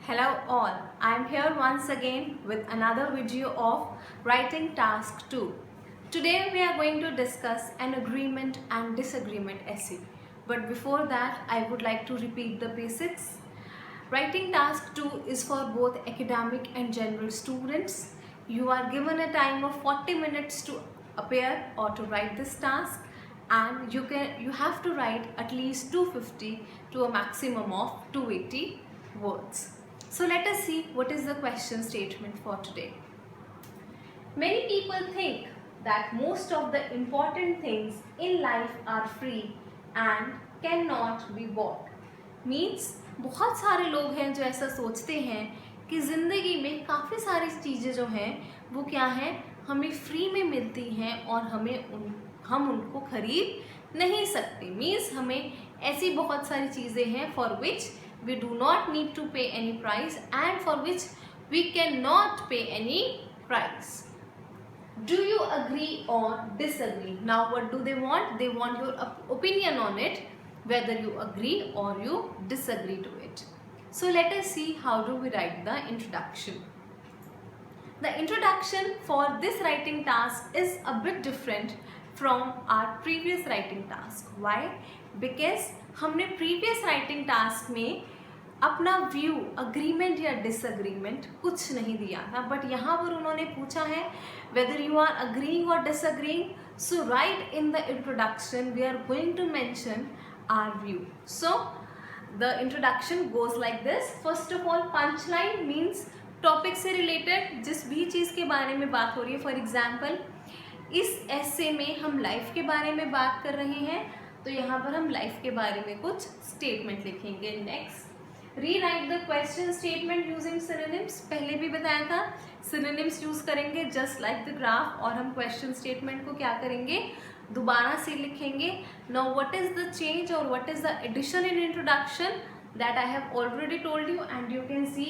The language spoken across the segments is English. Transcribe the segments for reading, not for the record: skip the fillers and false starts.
Hello all, I am here once again with another video of writing task 2. Today we are going to discuss an agreement and disagreement essay. But before that, I would like to repeat the basics. Writing task 2 is for both academic and general students. You are given a time of 40 minutes to appear or to write this task, and you have to write at least 250 to a maximum of 280 words. So let us see what is the question statement for today. Many people think that most of the important things in life are free and cannot be bought. Means बहुत सारे लोग हैं जो ऐसा सोचते हैं कि ज़िंदगी में काफ़ी सारी चीज़ें जो हैं वो क्या हैं, हमें फ्री में मिलती हैं और हम उनको खरीद नहीं सकते. मीन्स हमें ऐसी बहुत सारी चीज़ें हैं for which we do not need to pay any price and for which we cannot pay any price. Do you agree or disagree? Now what do they want? They want your opinion on it, whether you agree or you disagree to it. So let us see how do we write the introduction. The introduction for this writing task is a bit different from our previous writing task. Why? Because हमने previous writing task में अपना view agreement या disagreement कुछ नहीं दिया था, but यहाँ पर उन्होंने पूछा है वेदर यू आर अग्रीइंग और disagreeing. So right in the introduction we are going to mention our view. So the introduction goes like this. First of all punch line means topic से related जिस भी चीज़ के बारे में बात हो रही है. फॉर एग्जाम्पल इस एसे में हम लाइफ के बारे में बात कर रहे हैं, तो यहाँ पर हम लाइफ के बारे में कुछ स्टेटमेंट लिखेंगे. Next, rewrite the question statement using synonyms. पहले भी बताया था सिनोनिम्स यूज करेंगे जस्ट लाइक द ग्राफ, और हम क्वेश्चन स्टेटमेंट को क्या करेंगे, दोबारा से लिखेंगे. Now what is the change और what is the addition in introduction, that I have already told you. And you can see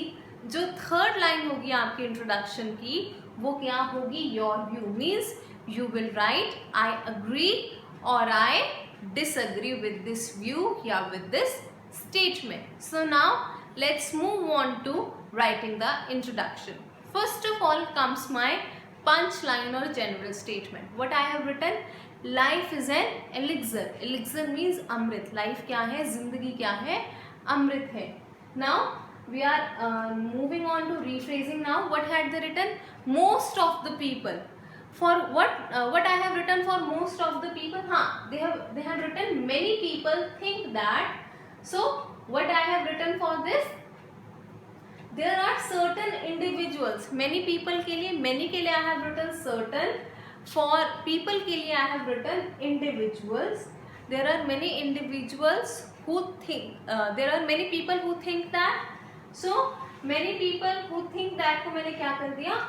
जो थर्ड लाइन होगी आपके इंट्रोडक्शन की वो क्या होगी, your view. Means you will write I agree or I disagree with this view या with this statement. So now let's move on to writing the introduction. First of all comes my punchline or general statement. What I have written, life is an elixir. Elixir means अमृत. Life क्या है, जिंदगी क्या है, अमृत है. Now we are moving on to rephrasing. Now what had they written, most of the people. For what I have written for most of the people, they had written many people think that. So what I have written for this, there are certain individuals. Many people के लिए, many के लिए I have written certain. For people के लिए I have written individuals. There are many individuals who think. There are many people who think that. So many people who think that को मैंने क्या कर दिया,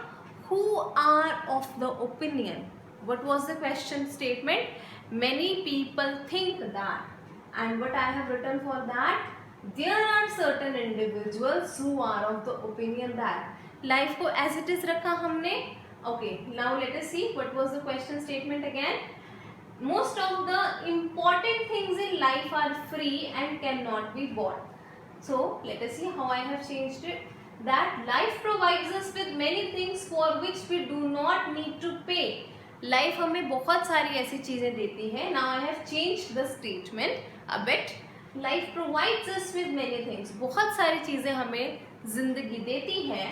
who are of the opinion. What was the question statement? Many people think that. And what I have written for that, there are certain individuals who are of the opinion that. Life को as it is रखा हमने. Okay, now let us see what was the question statement again. Most of the important things in life are free and cannot be bought. So let us see how I have changed it. That life provides us with many things for which we do not need to pay. Life हमें बहुत सारी ऐसी चीज़ें देती है. Now I have changed the statement a bit. Life provides us with many things. बहुत सारी चीज़ें हमें जिंदगी देती है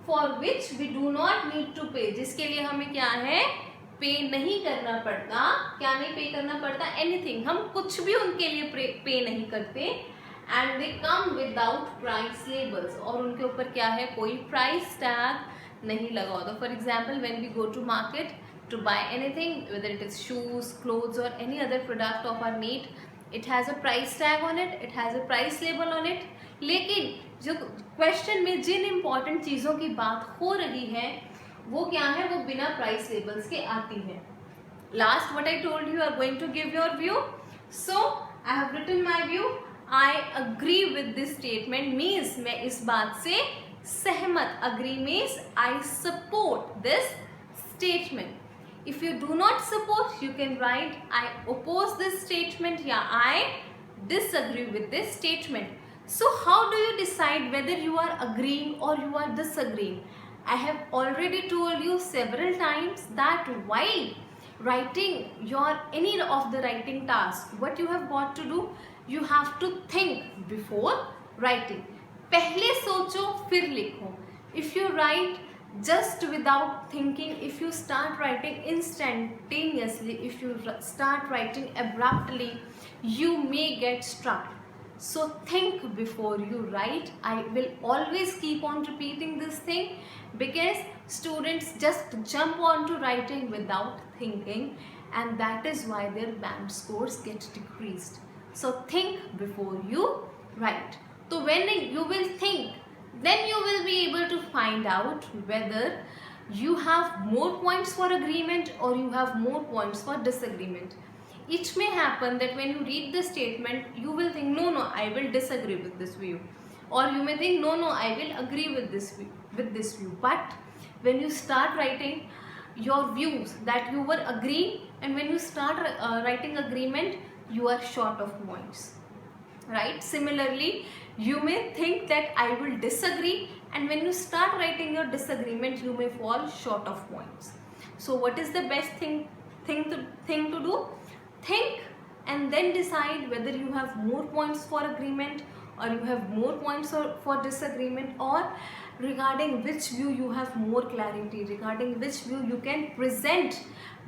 for which we do not need to pay. जिसके लिए हमें क्या है, पे नहीं करना पड़ता. क्या नहीं पे करना पड़ता, anything. हम कुछ भी उनके लिए पे नहीं करते. And they come without price labels. और उनके ऊपर क्या है, कोई price tag नहीं लगा होता. For example, when we go to market to buy anything, whether it is shoes, clothes or any other product of our need, it has a price tag on it, it has a price label on it. लेकिन जो question में जिन important चीज़ों की बात हो रही है वो क्या है, वो बिना price labels के आती है. Last what I told you are going to give your view. So I have written my view. I agree with this statement means मैं इस बात से सहमत. Agree means I support this statement. If you do not support, you can write I oppose this statement या I disagree with this statement. So how do you decide whether you are agreeing or you are disagreeing? I have already told you several times that while writing your any of the writing task, what you have got to do, you have to think before writing. पहले सोचो फिर लिखो. If you write just without thinking, if you start writing instantaneously, if you start writing abruptly, you may get stuck. So think before you write. I will always keep on repeating this thing because students just jump on to writing without thinking, and that is why their band scores get decreased. So think before you write. So when you will think, then you will be able to find out whether you have more points for agreement or you have more points for disagreement. It may happen that when you read the statement, you will think, no, I will disagree with this view. Or you may think, no, I will agree with this view. But when you start writing your views that you were agreeing, and when you start writing agreement, you are short of points. Right? Similarly, you may think that I will disagree, and when you start writing your disagreement, you may fall short of points. So what is the best thing to do? Think and then decide whether you have more points for agreement or you have more points for disagreement, or regarding which view you have more clarity, regarding which view you can present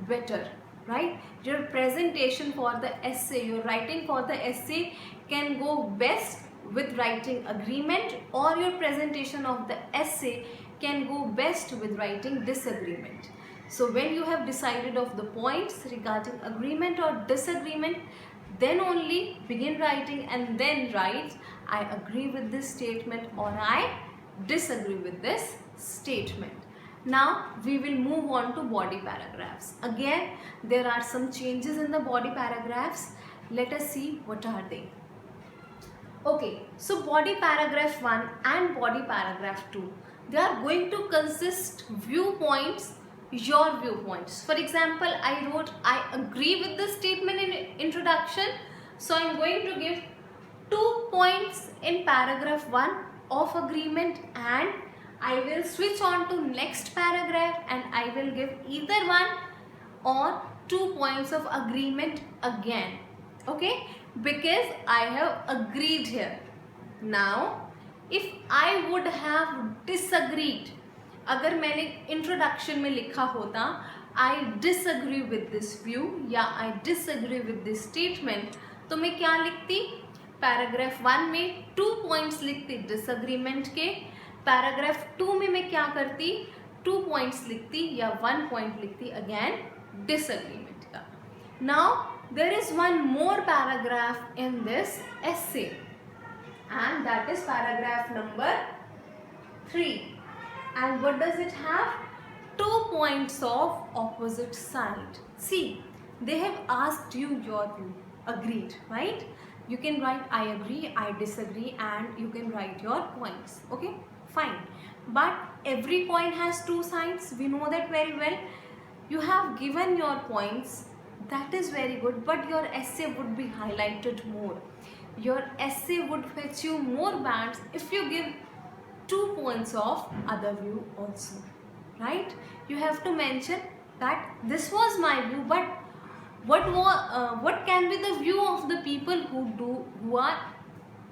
better, right? Your presentation for the essay, your writing for the essay can go best with writing agreement, or your presentation of the essay can go best with writing disagreement. So when you have decided of the points regarding agreement or disagreement, then only begin writing and then write, I agree with this statement or I disagree with this statement. Now we will move on to body paragraphs. Again, there are some changes in the body paragraphs. Let us see what are they. Okay, so body paragraph 1 and body paragraph 2, they are going to consist viewpoints, your viewpoints. For example, I wrote I agree with the statement in introduction, so I am going to give 2 points in paragraph 1 of agreement, and I will switch on to next paragraph and I will give either 1 or 2 points of agreement again. Okay, because I have agreed here. Now if I would have disagreed, अगर मैंने introduction में लिखा होता I disagree with this view या I disagree with this statement, तो मैं क्या लिखती? पैराग्राफ 1 में 2 पॉइंट्स लिखती डिसएग्रीमेंट के, पैराग्राफ 2 में मैं क्या करती? 2 पॉइंट्स लिखती या 1 पॉइंट लिखती अगेन डिसएग्रीमेंट का. Now there is one more paragraph in this essay, and that is paragraph number 3. And what does it have? 2 points of opposite side. See, they have asked you your view. Agreed, right? You can write I agree, I disagree, and you can write your points. Okay, fine. But every coin has 2 sides. We know that very well. You have given your points. That is very good, but your essay would be highlighted more. Your essay would fetch you more bands if you give 2 points of other view also, right? You have to mention that this was my view, but what can be the view of the people who are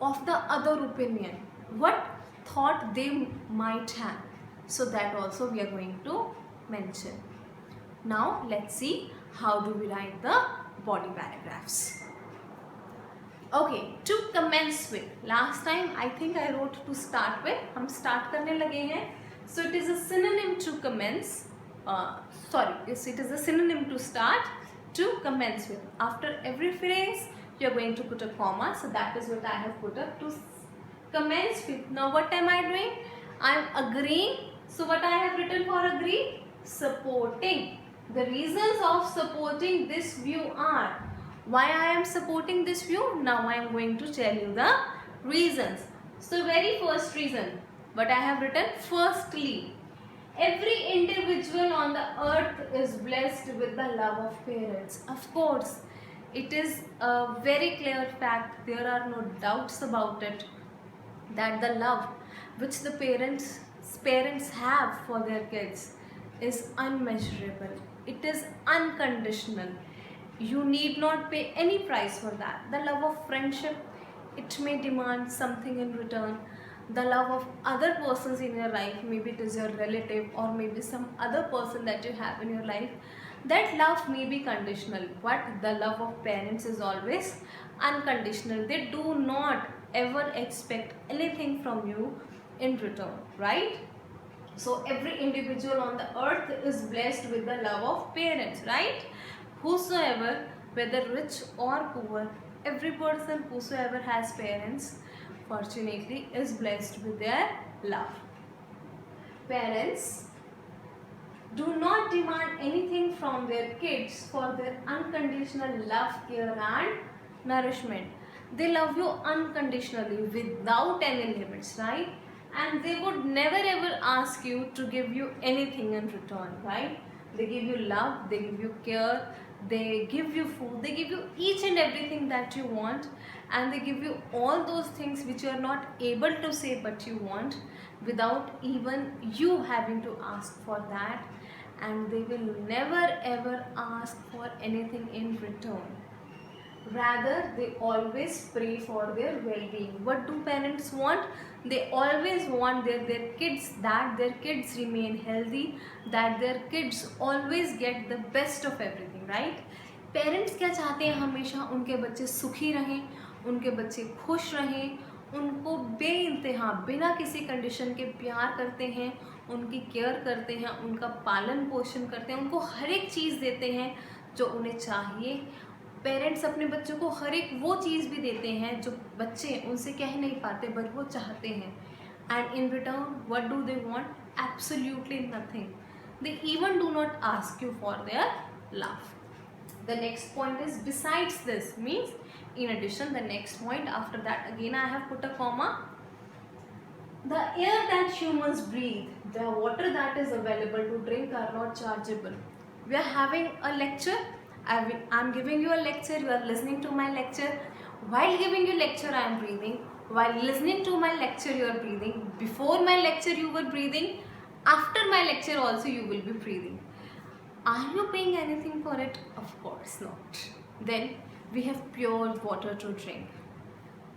of the other opinion? What thought they might have? So that also we are going to mention. Now let's see how do we write the body paragraphs. Okay, to commence with. Last time I think I wrote to start with. हम start करने लगे हैं. So it is a synonym to commence. It is a synonym to start. To commence with. After every phrase, you are going to put a comma. So that is what I have put up. To commence with. Now what am I doing? I am agreeing. So what I have written for agree? Supporting. The reasons of supporting this view are, why I am supporting this view? Now I am going to tell you the reasons. So very first reason, what I have written, firstly, every individual on the earth is blessed with the love of parents. Of course, it is a very clear fact. There are no doubts about it. that the love which the parents have for their kids is unmeasurable. It is unconditional. You need not pay any price for that. The love of friendship, it may demand something in return. The love of other persons in your life, maybe it is your relative or maybe some other person that you have in your life, that love may be conditional, but the love of parents is always unconditional. They do not ever expect anything from you in return, right? So every individual on the earth is blessed with the love of parents, right? Whosoever, whether rich or poor, every person whosoever has parents, fortunately, is blessed with their love. Parents do not demand anything from their kids for their unconditional love, care and nourishment. They love you unconditionally without any limits, right? And they would never ever ask you to give you anything in return, right? They give you love, they give you care, they give you food, they give you each and everything that you want, and they give you all those things which you are not able to say but you want, without even you having to ask for that. And they will never ever ask for anything in return. Rather, they always pray for their well-being. What do parents want? They always want their kids, that their kids remain healthy, that their kids always get the best of everything, right? Parents क्या चाहते हैं? हमेशा उनके बच्चे सुखी रहें, उनके बच्चे खुश रहें, उनको बेइंतहा बिना किसी कंडीशन के प्यार करते हैं, उनकी केयर करते हैं, उनका पालन पोषण करते हैं, उनको हर एक चीज़ देते हैं जो उन्हें चाहिए। पेरेंट्स अपने बच्चों को हर एक वो चीज़ भी देते हैं जो बच्चे उनसे कह नहीं पाते बट वो चाहते हैं। And in return what do they want? Absolutely nothing. They even do not ask you for their love. The next point is besides this, means in addition, the next point after that, again I have put a comma. The air that humans breathe, the water that is available to drink are not chargeable. We are having a lecture. I'm giving you a lecture. You are listening to my lecture. While giving you lecture, I am breathing. While listening to my lecture, you are breathing. Before my lecture, you were breathing. After my lecture, also you will be breathing. Are you paying anything for it? Of course not. Then we have pure water to drink.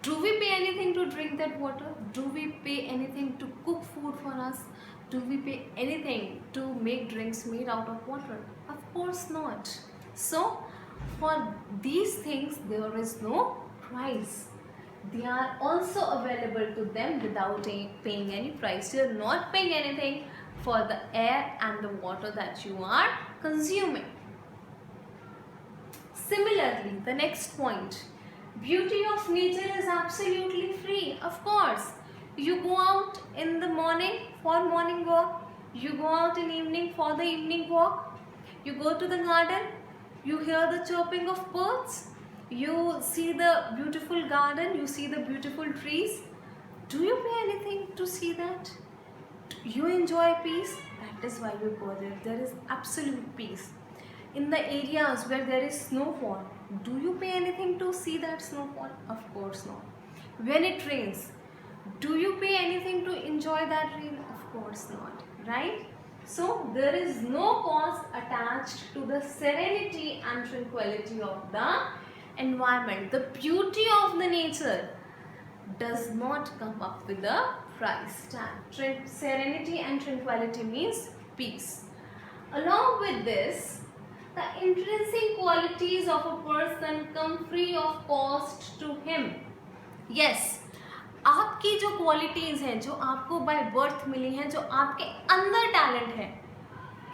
Do we pay anything to drink that water? Do we pay anything to cook food for us? Do we pay anything to make drinks made out of water? Of course not. So, for these things, there is no price. They are also available to them without paying any price. You are not paying anything for the air and the water that you are consuming. Similarly, the next point. Beauty of nature is absolutely free. Of course, you go out in the morning for morning walk. You go out in evening for the evening walk. You go to the garden. You hear the chirping of birds. You see the beautiful garden. You see the beautiful trees. Do you pay anything to see that? You enjoy peace. That is why you go there. There is absolute peace. In the areas where there is snowfall, do you pay anything to see that snowfall? Of course not. When it rains, do you pay anything to enjoy that rain? Of course not, right? So there is no cost attached to the serenity and tranquility of the environment. The beauty of the nature does not come up with a price tag. Serenity and tranquility means peace. Along with this, the intrinsic qualities of a person come free of cost to him. Yes, आपकी जो qualities हैं, जो आपको by birth मिली हैं, जो आपके अंदर talent है,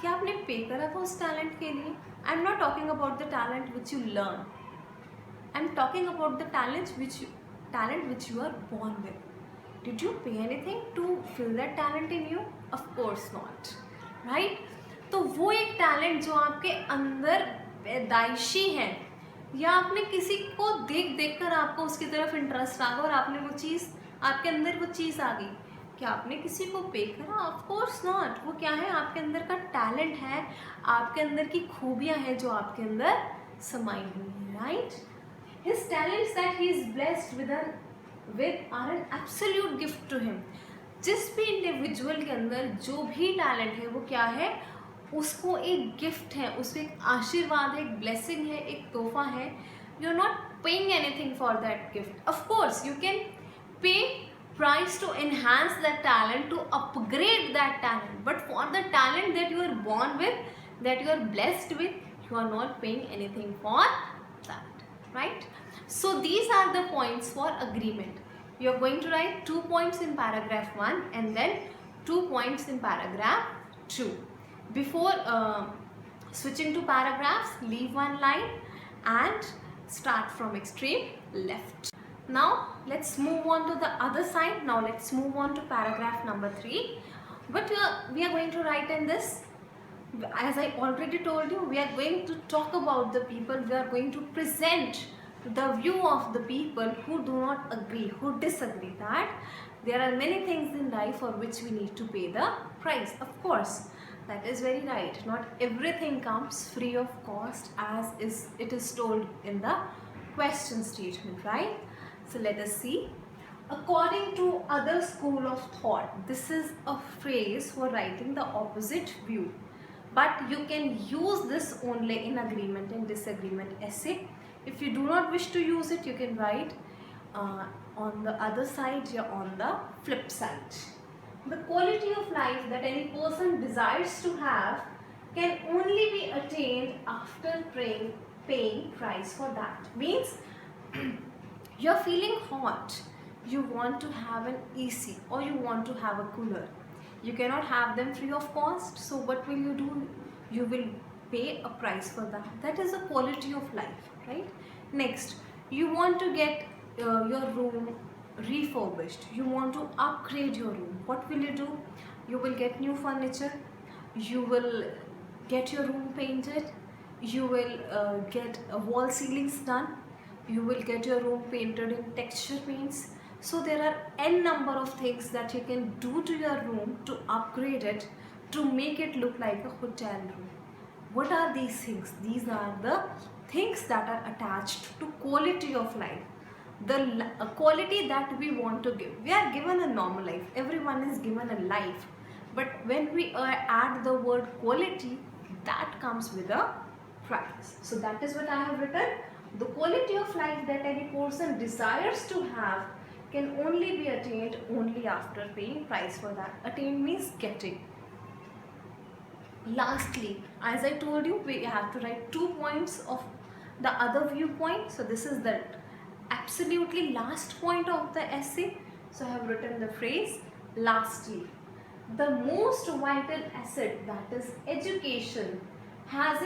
क्या आपने पे करा था उस टैलेंट के लिए? I am not talking about the talent which you learn. I am talking about the talent which you are born with. Did you pay anything to fill that talent in you? Of course not, right? तो वो एक talent जो आपके अंदर पैदाइशी है, या आपने किसी को देख कर आपको उसकी तरफ इंटरेस्ट आ गया और आपने वो चीज़, आपके अंदर वो चीज़ आ गई, क्या आपने किसी को पे करा? Of course not. वो क्या है? आपके अंदर का टैलेंट है, आपके अंदर की खूबियाँ हैं जो आपके अंदर समाई हुई हैं, right? His talents that he is blessed with an with are an absolute gift to him. जिस भी इंडिविजुअल के अंदर जो भी टैलेंट है वो क्या है, उसको एक गिफ्ट है, उसको एक आशीर्वाद है, एक ब्लेसिंग है, एक तोहफा है. You are not paying anything for that gift. Of course you can pay price to enhance that talent, to upgrade that talent, but for the talent that you are born with, that you are blessed with, you are not paying anything for that, right? So these are the points for agreement. You are going to write 2 points in paragraph 1 and then 2 points in paragraph 2. Before switching to paragraphs, leave one line and start from extreme left. Now let's move on to the other side. Now let's move on to paragraph number 3. What we are going to write in this, as I already told you, we are going to talk about the people, we are going to present the view of the people who do not agree, who disagree, that there are many things in life for which we need to pay the price. Of course, that is very right. Not everything comes free of cost, as it is told in the question statement, right? So let us see. According to other school of thought, this is a phrase for writing the opposite view. But you can use this only in agreement and disagreement essay. If you do not wish to use it, you can write on the other side or on the flip side. The quality of life that any person desires to have can only be attained after paying price for that. Means you're feeling hot, you want to have an AC or you want to have a cooler. You cannot have them free of cost, so what will you do? You will pay a price for that. That is the quality of life, right? Next, you want to get your room refurbished, you want to upgrade your room. What will you do? You will get new furniture, you will get your room painted, you will get wall ceilings done, you will get your room painted in texture paints. So there are n number of things that you can do to your room to upgrade it, to make it look like a hotel room. What are these things? These are the things that are attached to quality of life, the quality that we want to give. We are given a normal life, everyone is given a life, but when we add the word quality, that comes with a price. So that is what I have written. The quality of life that any person desires to have can only be attained only after paying price for that. Attained means getting. Lastly, as I told you, we have to write 2 points of the other viewpoint. So this is the absolutely last point of the essay. So I have written the phrase lastly. The most vital asset, that is education, has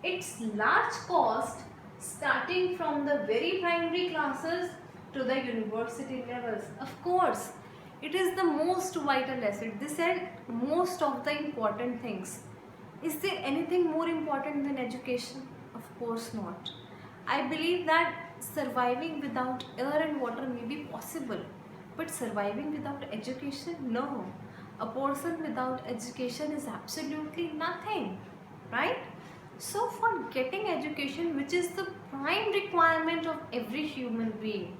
its large cost starting from the very primary classes to the university levels. Of course, it is the most vital asset. They said most of the important things. Is there anything more important than education? Of course not. I believe that surviving without air and water may be possible, but surviving without education, no. A person without education is absolutely nothing, right? So for getting education, which is the prime requirement of every human being,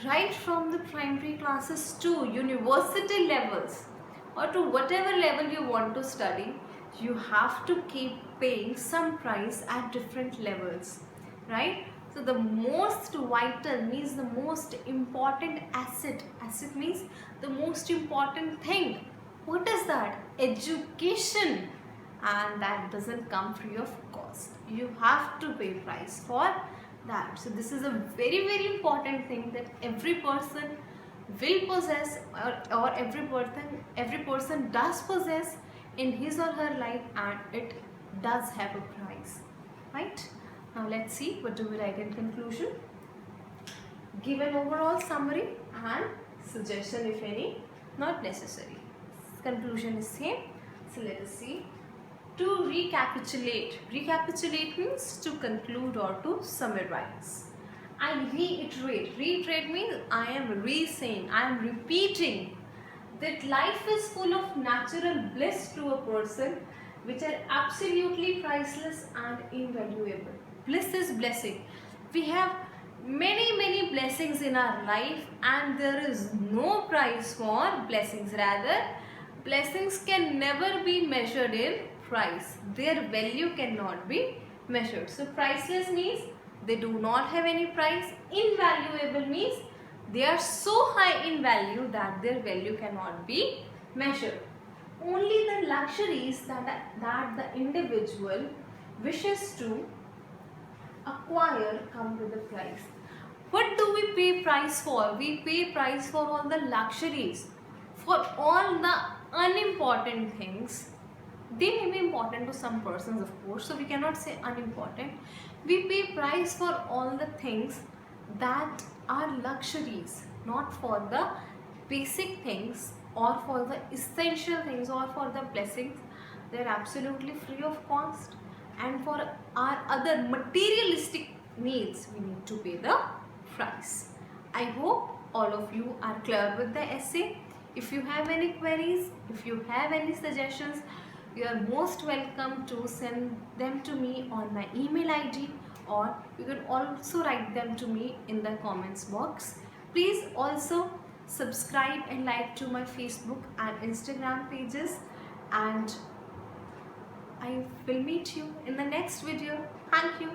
right from the primary classes to university levels or to whatever level you want to study, you have to keep paying some price at different levels, right? So the most vital means the most important asset. Asset means the most important thing. What is that? Education. And that doesn't come free of cost. You have to pay price for that. So this is a very, very important thing that every person will possess, or every person does possess in his or her life, and it does have a price, right? Now let's see what do we write in conclusion. Give an overall summary and suggestion if any, not necessary. Conclusion is same. So let us see. To recapitulate. Recapitulate means to conclude or to summarize. I reiterate. Reiterate means I am re-saying, I am repeating that life is full of natural bliss to a person which are absolutely priceless and invaluable. Bliss is blessing. We have many blessings in our life, and there is no price for blessings. Rather, blessings can never be measured in price. Their value cannot be measured. So priceless means they do not have any price. Invaluable means they are so high in value that their value cannot be measured. Only the luxuries that the individual wishes to acquire come with a price. What do we pay price for? We pay price for all the luxuries, for all the unimportant things. They may be important to some persons, of course, so we cannot say unimportant. We pay price for all the things that are luxuries, not for the basic things or for the essential things or for the blessings. They are absolutely free of cost, and for our other materialistic needs we need to pay the price. I hope all of you are clear with the essay. If you have any queries, if you have any suggestions, you are most welcome to send them to me on my email ID, or you can also write them to me in the comments box. Please also subscribe and like to my Facebook and Instagram pages, and I will meet you in the next video. Thank you.